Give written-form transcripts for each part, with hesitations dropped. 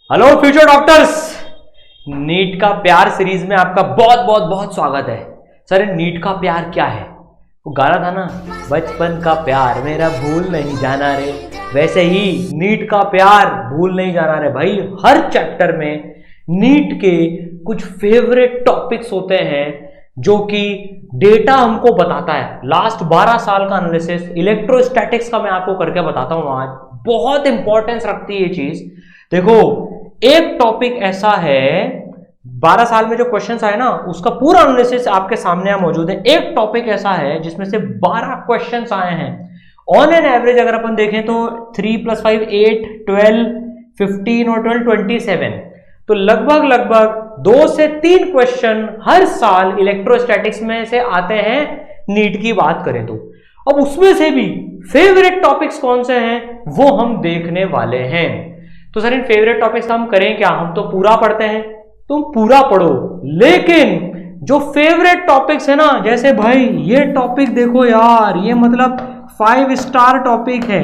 Hello future doctors, NEET का प्यार series में आपका बहुत बहुत बहुत स्वागत है। सर नीट का प्यार क्या है? वो गाना था ना, बचपन का प्यार मेरा भूल नहीं जाना रे, वैसे ही नीट का प्यार भूल नहीं जाना रे भाई। हर चैप्टर में नीट के कुछ फेवरेट टॉपिक्स होते हैं जो कि डेटा हमको बताता है। लास्ट 12 साल का एनालिसिस इलेक्ट्रोस्टैटिक्स का मैं आपको करके बताता हूं। आज बहुत इंपॉर्टेंस रखती है ये चीज। देखो, एक टॉपिक ऐसा है 12 साल में जो क्वेश्चंस आए ना, उसका पूरा एनालिसिस आपके सामने मौजूद है। एक टॉपिक ऐसा है जिसमें से 12 क्वेश्चंस आए हैं। ऑन एन एवरेज अगर अपन देखें तो 3 + 5 8, 12, 15 और 12 27, तो लगभग 2 से 3 क्वेश्चन हर साल इलेक्ट्रोस्टैटिक्स में से आते हैं नीट की बात करें तो। अब उसमें से भी फेवरेट टॉपिक्स कौन से हैं वो हम देखने वाले हैं। तो सर इन फेवरेट टॉपिक्स का हम करें क्या? हम तो पूरा पढ़ते हैं, तुम पूरा पढ़ो, लेकिन जो फेवरेट टॉपिक्स है ना, जैसे भाई ये टॉपिक देखो यार, ये मतलब 5 स्टार टॉपिक है।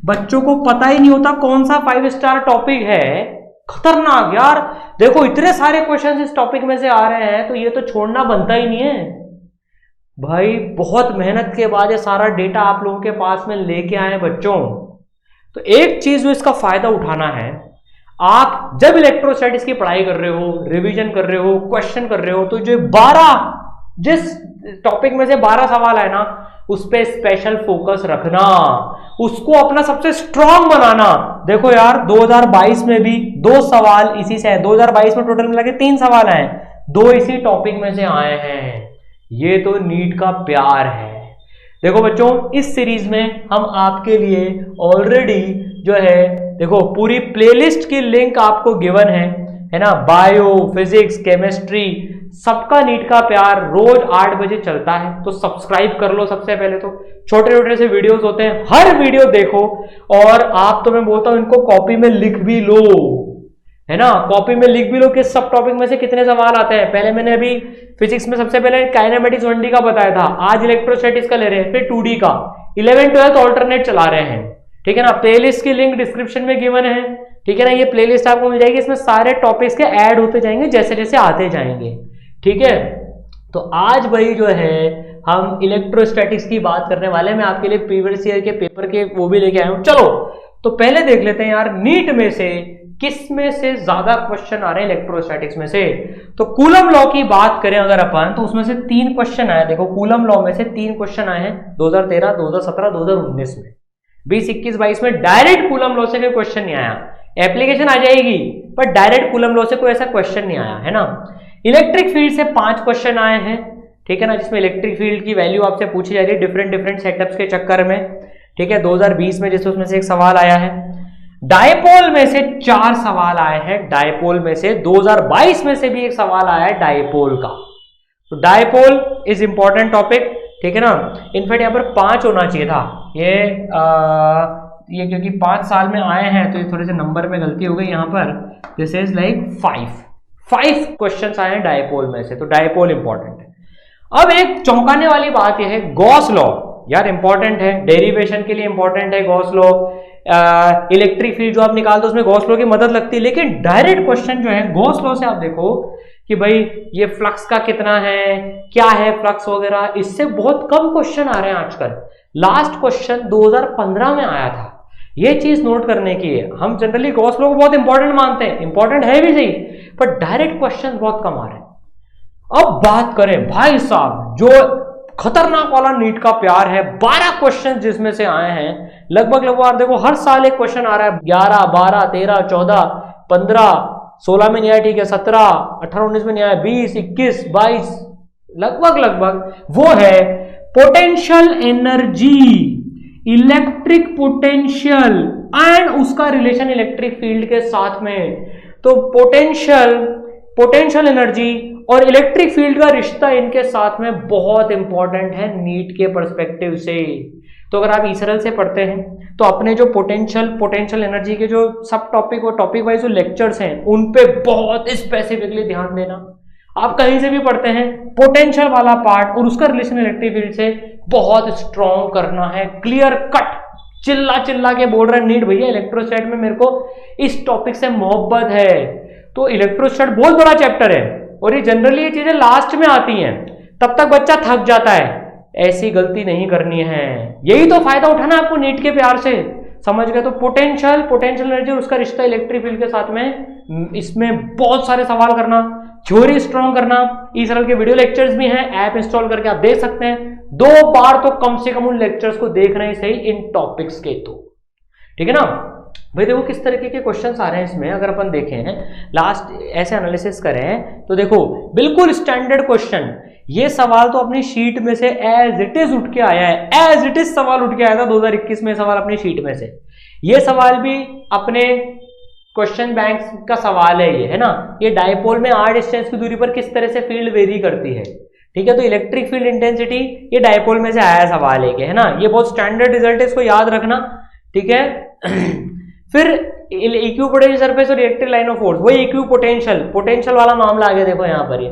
बच्चों को पता ही नहीं होता कौन सा 5 स्टार टॉपिक है। खतरनाक यार। देखो इतने सारे क्वेश्चन इस टॉपिक में से आ रहे हैं, तो ये तो छोड़ना बनता ही नहीं है भाई। बहुत मेहनत के बाद ये सारा डेटा आप लोगों के पास में लेके आए बच्चों। तो एक चीज जो इसका फायदा उठाना है, आप जब इलेक्ट्रोस्टैटिक्स की पढ़ाई कर रहे हो, रिवीजन कर रहे हो, क्वेश्चन कर रहे हो, तो जो 12 जिस टॉपिक में से 12 सवाल है ना, उस पर स्पेशल फोकस रखना, उसको अपना सबसे स्ट्रांग बनाना। देखो यार 2022 में भी 2 सवाल इसी से है। 2022 में टोटल मिला के 3 सवाल आए, 2 इसी टॉपिक में से आए हैं। ये तो नीट का प्यार है। देखो बच्चों, इस सीरीज में हम आपके लिए ऑलरेडी जो है, देखो पूरी प्लेलिस्ट की लिंक आपको गिवन है ना। बायो, फिजिक्स, केमिस्ट्री, सबका नीट का प्यार रोज 8 बजे चलता है, तो सब्सक्राइब कर लो। सबसे पहले तो छोटे छोटे से वीडियोस होते हैं, हर वीडियो देखो। और आप तो मैं बोलता हूं इनको कॉपी में लिख भी लो, है ना। कॉपी में लिख भी लो कि सब टॉपिक में से कितने सवाल आते हैं। पहले मैंने अभी फिजिक्स में सबसे पहले काइनेमेटिक्स 1D का बताया था, आज इलेक्ट्रोस्टैटिक्स का ले रहे हैं, फिर 2D का। 11th 12th ऑल्टरनेट चला रहे हैं, ठीक है ना। प्लेलिस्ट की लिंक डिस्क्रिप्शन में गिवन है, ठीक है ना। ये प्लेलिस्ट आपको मिल जाएगी, इसमें सारे टॉपिक्स के ऐड होते जाएंगे जैसे जैसे आते जाएंगे, ठीक है। तो आज भाई जो है हम इलेक्ट्रोस्टैटिक्स की बात करने वाले हैं। मैं आपके लिए प्रीवियस ईयर के पेपर के वो भी लेके आया हूं। चलो तो पहले देख लेते हैं यार, नीट में से किस में से ज्यादा क्वेश्चन आ रहे हैं इलेक्ट्रोस्टैटिक्स में से। तो कूलम लॉ की बात करें अगर अपन, तो उसमें से 3 क्वेश्चन आए। देखो कूलम लॉ में से 3 क्वेश्चन आए हैं 2013, 2017, 2019 में। 20, 21, 22 में डायरेक्ट कूलम लॉ से कोई क्वेश्चन नहीं आया। एप्लीकेशन आ जाएगी पर डायरेक्ट कूलम लॉ से कोई ऐसा क्वेश्चन नहीं आया, है ना। इलेक्ट्रिक फील्ड से 5 क्वेश्चन आए हैं, ठीक है ना, जिसमें इलेक्ट्रिक फील्ड की वैल्यू आपसे पूछी जा रही है डिफरेंट सेटअप्स के चक्कर में, ठीक है। 2020 में जैसे उसमें से एक सवाल आया है। डायपोल में से 4 सवाल आए हैं। डायपोल में से 2022 में से भी एक सवाल आया है डायपोल का। तो डायपोल इज इंपॉर्टेंट टॉपिक, ठीक है ना। इनफैक्ट यहाँ पर 5 होना चाहिए था। ये क्योंकि 5 साल में आए हैं तो ये थोड़े से नंबर में गलती हो गई यहाँ पर। दिस इज लाइक 5 क्वेश्चंस आए हैं डायपोल में से, तो डायपोल इंपॉर्टेंट है। अब एक चौंकाने वाली बात यह है, गॉस लॉ यार इंपॉर्टेंट है, डेरिवेशन के लिए इंपॉर्टेंट है गॉस लॉ। इलेक्ट्रिक फील्ड जो आप निकालते हो उसमें गॉस लॉ की मदद लगती है, लेकिन डायरेक्ट क्वेश्चन जो है गॉस लॉ से आप देखो कि भाई ये फ्लक्स का कितना है, क्या है फ्लक्स वगैरह, इससे बहुत कम क्वेश्चन आ रहे हैं आजकल। लास्ट क्वेश्चन 2015 में आया था। ये चीज नोट करने की है। हम जनरली गॉस लॉ को बहुत इंपॉर्टेंट मानते हैं, इंपॉर्टेंट है भी सही, पर डायरेक्ट क्वेश्चन बहुत कम आ रहे हैं। अब बात करें भाई साहब, जो खतरनाक वाला नीट का प्यार है, 12 क्वेश्चन जिसमें से आए हैं लगभग आप देखो हर साल एक क्वेश्चन आ रहा है। 11, 12, 13, 14, 15, 16 में नहीं आया, ठीक है, 17, 18, 19 में नहीं आया, 20, 21, 22, लगभग वो है potential energy, electric potential and उसका रिलेशन इलेक्ट्रिक फील्ड के साथ में। तो पोटेंशियल एनर्जी और इलेक्ट्रिक फील्ड का रिश्ता इनके साथ में बहुत इंपॉर्टेंट है नीट के पर्सपेक्टिव से। तो अगर आप इसरल से पढ़ते हैं तो अपने जो पोटेंशियल एनर्जी के जो सब टॉपिक और टॉपिक वाइज जो लेक्चर्स हैं उन पे बहुत स्पेसिफिकली ध्यान देना। आप कहीं से भी पढ़ते हैं, पोटेंशियल वाला पार्ट और उसका रिलेशन इलेक्ट्रिक फील्ड से बहुत स्ट्रॉन्ग करना है, क्लियर कट चिल्ला चिल्ला के बोल रहा है नीट भैया इलेक्ट्रोस्टैट में मेरे को इस टॉपिक से मोहब्बत है। तो इलेक्ट्रोस्टैट बहुत बड़ा चैप्टर है और ये जनरली ये चीजें लास्ट में आती हैं, तब तक बच्चा थक जाता है। ऐसी गलती नहीं करनी है, यही तो फायदा उठाना आपको नीट के प्यार से, समझ गए। तो पोटेंशियल एनर्जी और उसका रिश्ता इलेक्ट्रिक फील्ड के साथ में, इसमें बहुत सारे सवाल करना, थ्योरी स्ट्रॉन्ग करना। इस तरह के वीडियो लेक्चर्स भी हैं, ऐप इंस्टॉल करके आप देख सकते हैं। 2 बार तो कम से कम उन लेक्चर्स को देखना ही सही इन टॉपिक्स के। तो ठीक है ना भाई। देखो किस तरीके के क्वेश्चंस आ रहे हैं इसमें, अगर अपन देखें लास्ट ऐसे एनालिसिस करें तो देखो बिल्कुल स्टैंडर्ड क्वेश्चन। ये सवाल तो अपनी शीट में से एज इट इज उठ के आया है, एज इट इज सवाल उठ के आया था 2021 में सवाल अपनी शीट में से। ये सवाल भी अपने क्वेश्चन बैंक का सवाल है ये, है ना। ये डायपोल में r डिस्टेंस की दूरी पर किस तरह से फील्ड वेरी करती है, ठीक है। तो इलेक्ट्रिक फील्ड इंटेंसिटी ये डायपोल में से आया सवाल है ना। ये बहुत स्टैंडर्ड रिजल्ट है, इसको याद रखना, ठीक है। फिर इक्विपोटेंशियल सरफेस और इलेक्ट्रिक लाइन ऑफ फोर्स, वही पोटेंशियल वाला मामला आ गया देखो यहाँ पर। ये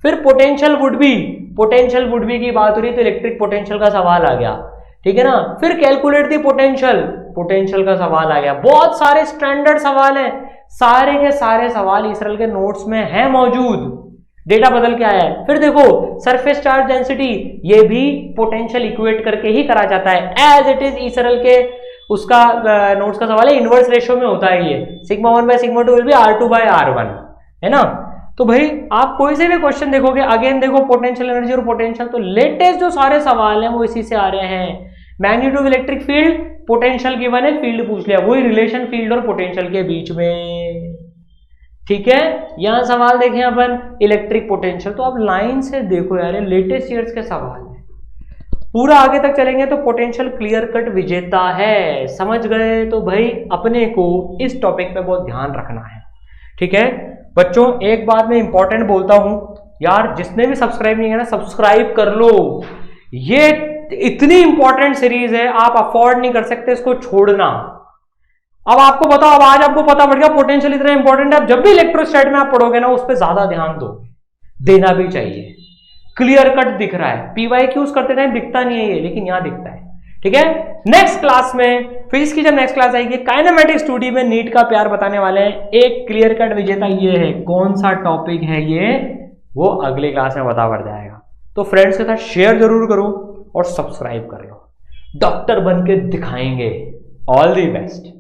फिर पोटेंशियल वुड बी की बात हो रही तो इलेक्ट्रिक पोटेंशियल का सवाल आ गया, ठीक है ना। फिर कैलकुलेट दी पोटेंशियल का सवाल आ गया। बहुत सारे स्टैंडर्ड सवाल हैं, सारे के सारे सवाल इसरल के नोट्स में है मौजूद, डेटा बदल के आया है। फिर देखो सरफेस चार्ज डेंसिटी, ये भी पोटेंशियल इक्वेट करके ही करा जाता है, एज इट इज इसरल के उसका नोट्स का सवाल है। इनवर्स रेशियो में होता है ये, sigma 1 by sigma 2 will be R2 by R1, है ना। तो भाई आप कोई से भी क्वेश्चन देखोगे, अगेन देखो पोटेंशियल एनर्जी और पोटेंशियल, तो लेटेस्ट जो सारे सवाल हैं वो इसी से आ रहे हैं। Magnitude of electric field, potential given है, फील्ड पूछ लिया, वही रिलेशन फील्ड और पोटेंशियल के बीच में, ठीक है। यहां सवाल देखें अपन इलेक्ट्रिक पोटेंशियल, तो आप लाइन से देखो यार, लेटेस्ट ईयर्स के सवाल है। पूरा आगे तक चलेंगे तो पोटेंशियल क्लियर कट विजेता है, समझ गए। तो भाई अपने को इस टॉपिक पे बहुत ध्यान रखना है, ठीक है बच्चों। एक बात मैं इंपॉर्टेंट बोलता हूं यार, जिसने भी सब्सक्राइब नहीं किया ना सब्सक्राइब कर लो। ये इतनी इंपॉर्टेंट सीरीज है, आप अफोर्ड नहीं कर सकते इसको छोड़ना। अब आपको बताओ, अब आज आपको पता पड़ गया पोटेंशियल इतना इंपॉर्टेंट है। अब जब भी इलेक्ट्रोस्टैट में आप पढ़ोगे ना उस पर ज्यादा ध्यान दो, देना भी चाहिए। क्लियर कट दिख रहा है, PYQs करते टाइम दिखता नहीं है ये, लेकिन यहां दिखता है, ठीक है। नेक्स्ट क्लास में फिजिक्स की जब नेक्स्ट क्लास आएगी, काइनेमेटिक्स 2D में नीट का प्यार बताने वाले हैं। एक क्लियर कट विजेता ये है, कौन सा टॉपिक है ये वो अगले क्लास में बता पड़ जाएगा। तो फ्रेंड्स के साथ शेयर जरूर करो और सब्सक्राइब कर लो। डॉक्टर बन के दिखाएंगे। All the best.